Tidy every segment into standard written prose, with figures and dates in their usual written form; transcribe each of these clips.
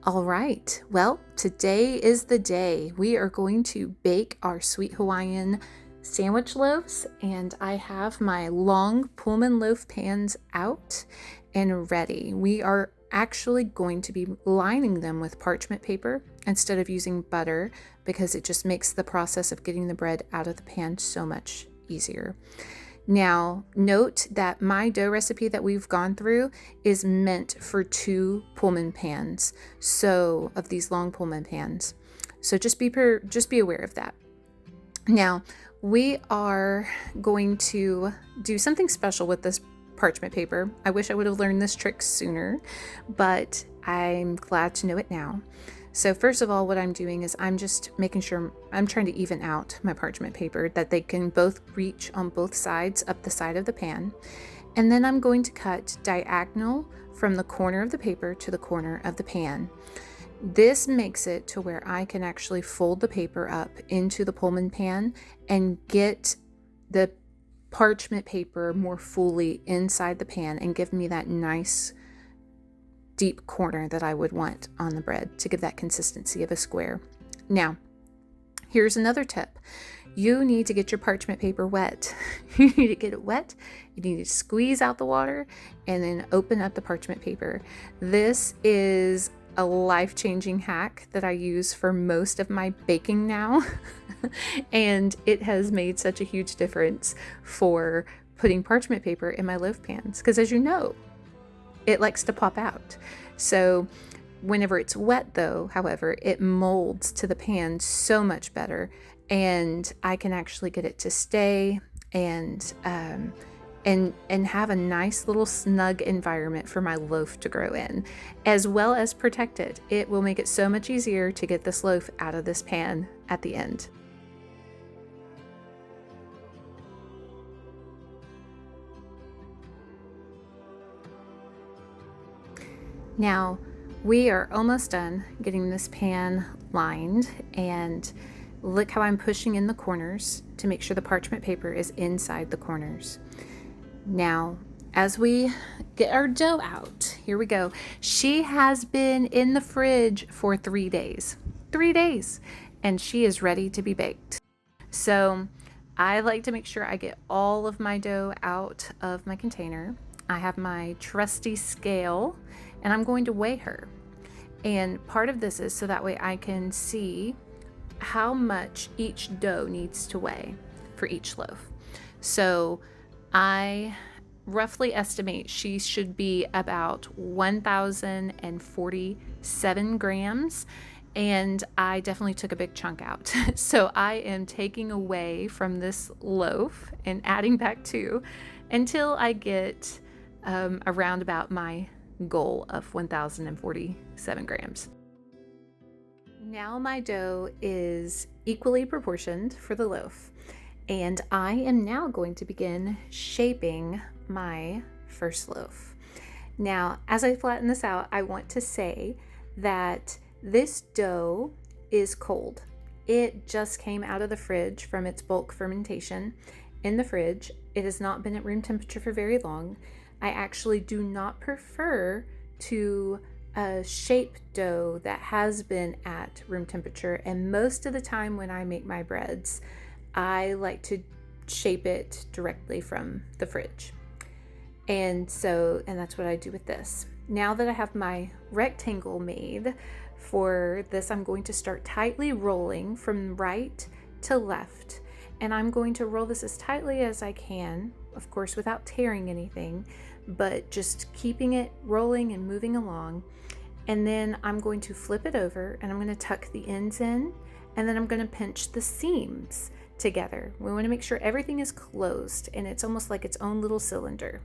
All right, well, today is the day. We are going to bake our sweet Hawaiian sandwich loaves, and I have my long Pullman loaf pans out and ready. We are actually going to be lining them with parchment paper instead of using butter because it just makes the process of getting the bread out of the pan so much easier. Now, note that my dough recipe that we've gone through is meant for 2 Pullman pans, so of these long Pullman pans. So just be aware of that. Now, we are going to do something special with this parchment paper. I wish I would have learned this trick sooner, but I'm glad to know it now. So first of all, what I'm doing is I'm just making sure I'm trying to even out my parchment paper that they can both reach on both sides up the side of the pan. And then I'm going to cut diagonal from the corner of the paper to the corner of the pan. This makes it to where I can actually fold the paper up into the Pullman pan and get the parchment paper more fully inside the pan and give me that nice deep corner that I would want on the bread to give that consistency of a square. Now, here's another tip. You need to get your parchment paper wet. You need to get it wet. You need to squeeze out the water and then open up the parchment paper. This is a life-changing hack that I use for most of my baking now. And it has made such a huge difference for putting parchment paper in my loaf pans. Because as you know, it likes to pop out. So whenever it's wet though, however, it molds to the pan so much better, and I can actually get it to stay and have a nice little snug environment for my loaf to grow in, as well as protect it. It will make it so much easier to get this loaf out of this pan at the end. Now, we are almost done getting this pan lined, and look how I'm pushing in the corners to make sure the parchment paper is inside the corners. Now, as we get our dough out, here we go. She has been in the fridge for 3 days. 3 days, and she is ready to be baked. So I like to make sure I get all of my dough out of my container. I have my trusty scale, and I'm going to weigh her. And part of this is so that way I can see how much each dough needs to weigh for each loaf. So I roughly estimate she should be about 1,047 grams. And I definitely took a big chunk out. So I am taking away from this loaf and adding back to until I get around about my goal of 1,047 grams. Now my dough is equally proportioned for the loaf, and I am now going to begin shaping my first loaf. Now, as I flatten this out, I want to say that this dough is cold. It just came out of the fridge from its bulk fermentation in the fridge. It has not been at room temperature for very long. I actually do not prefer to shape dough that has been at room temperature, and most of the time when I make my breads, I like to shape it directly from the fridge. And that's what I do with this. Now that I have my rectangle made for this, I'm going to start tightly rolling from right to left, and I'm going to roll this as tightly as I can, of course without tearing anything, but just keeping it rolling and moving along. And then I'm going to flip it over, and I'm going to tuck the ends in, and then I'm going to pinch the seams together. We want to make sure everything is closed and it's almost like its own little cylinder.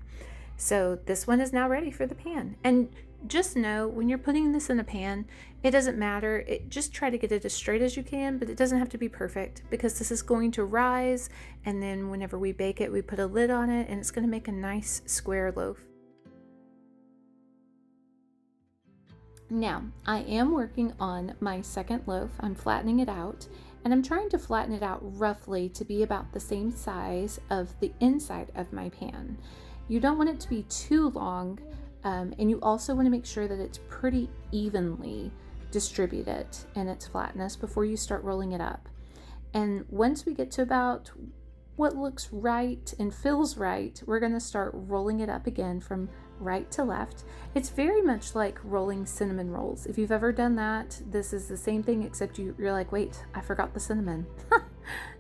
So this one is now ready for the pan. And just know when you're putting this in a pan, it doesn't matter. Just try to get it as straight as you can, but it doesn't have to be perfect because this is going to rise, and then whenever we bake it, we put a lid on it, and it's going to make a nice square loaf. Now, I am working on my second loaf. I'm flattening it out, and I'm trying to flatten it out roughly to be about the same size of the inside of my pan. You don't want it to be too long, and you also want to make sure that it's pretty evenly distribute it in its flatness before you start rolling it up. And once we get to about what looks right and feels right, we're going to start rolling it up again from right to left. It's very much like rolling cinnamon rolls. If you've ever done that, this is the same thing, except you're like, wait, I forgot the cinnamon.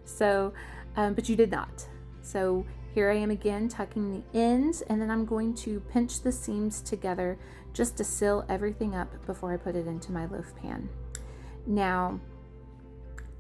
So, but you did not. So here I am again, tucking the ends, and then I'm going to pinch the seams together just to seal everything up before I put it into my loaf pan. Now,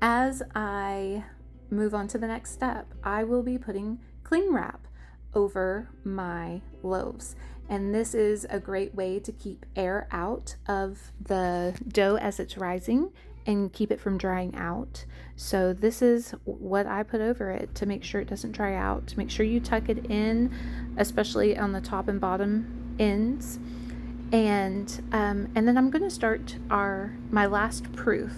as I move on to the next step, I will be putting cling wrap over my loaves. And this is a great way to keep air out of the dough as it's rising and keep it from drying out. So this is what I put over it to make sure it doesn't dry out. Make sure you tuck it in, especially on the top and bottom ends. And then I'm going to start my last proof.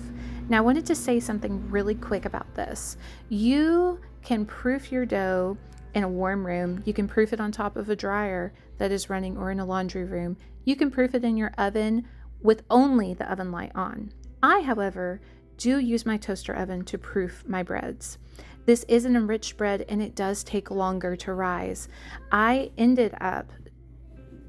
Now, I wanted to say something really quick about this. You can proof your dough in a warm room. You can proof it on top of a dryer that is running or in a laundry room. You can proof it in your oven with only the oven light on. I, however, do use my toaster oven to proof my breads. This is an enriched bread and it does take longer to rise. I ended up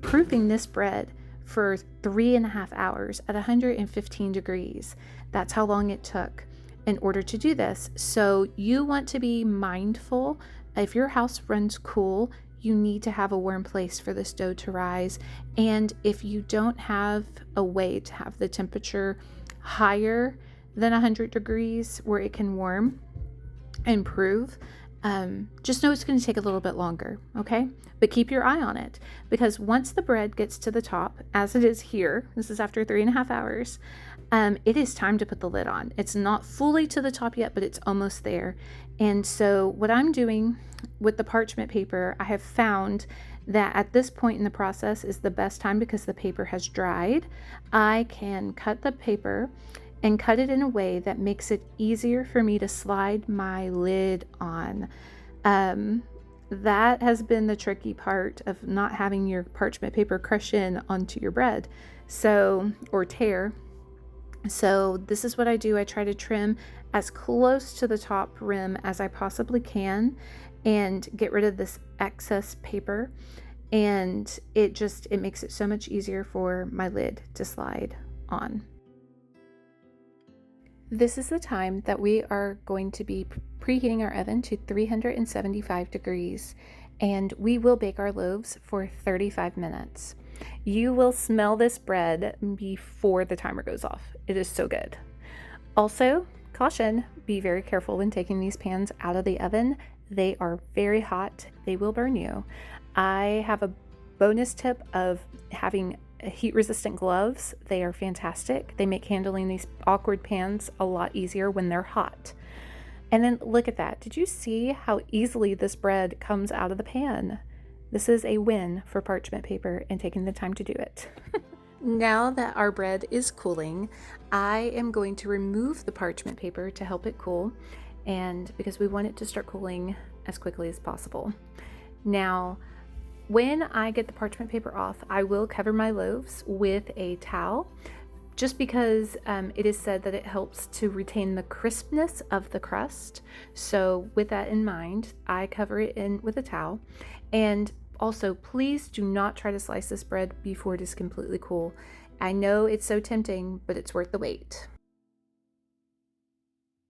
proofing this bread for 3.5 hours at 115 degrees. That's how long it took in order to do this. So you want to be mindful. If your house runs cool, you need to have a warm place for this dough to rise. And if you don't have a way to have the temperature higher than 100 degrees where it can warm and prove, just know it's going to take a little bit longer, okay? But keep your eye on it, because once the bread gets to the top, as it is here, this is after 3.5 hours, it is time to put the lid on. It's not fully to the top yet, but it's almost there. And so what I'm doing with the parchment paper, I have found that at this point in the process is the best time because the paper has dried. I can cut the paper and cut it in a way that makes it easier for me to slide my lid on. That has been the tricky part of not having your parchment paper crush in onto your bread, or tear. So this is what I do. I try to trim as close to the top rim as I possibly can and get rid of this excess paper. And it makes it so much easier for my lid to slide on. This is the time that we are going to be preheating our oven to 375 degrees, and we will bake our loaves for 35 minutes. You will smell this bread before the timer goes off. It is so good. Also, caution, be very careful when taking these pans out of the oven. They are very hot. They will burn you. I have a bonus tip of having heat-resistant gloves. They are fantastic. They make handling these awkward pans a lot easier when they're hot. And then look at that. Did you see how easily this bread comes out of the pan? This is a win for parchment paper and taking the time to do it. Now that our bread is cooling, I am going to remove the parchment paper to help it cool, and because we want it to start cooling as quickly as possible. Now, when I get the parchment paper off, I will cover my loaves with a towel, just because it is said that it helps to retain the crispness of the crust. So with that in mind, I cover it in with a towel. And also, please do not try to slice this bread before it is completely cool. I know it's so tempting, but it's worth the wait.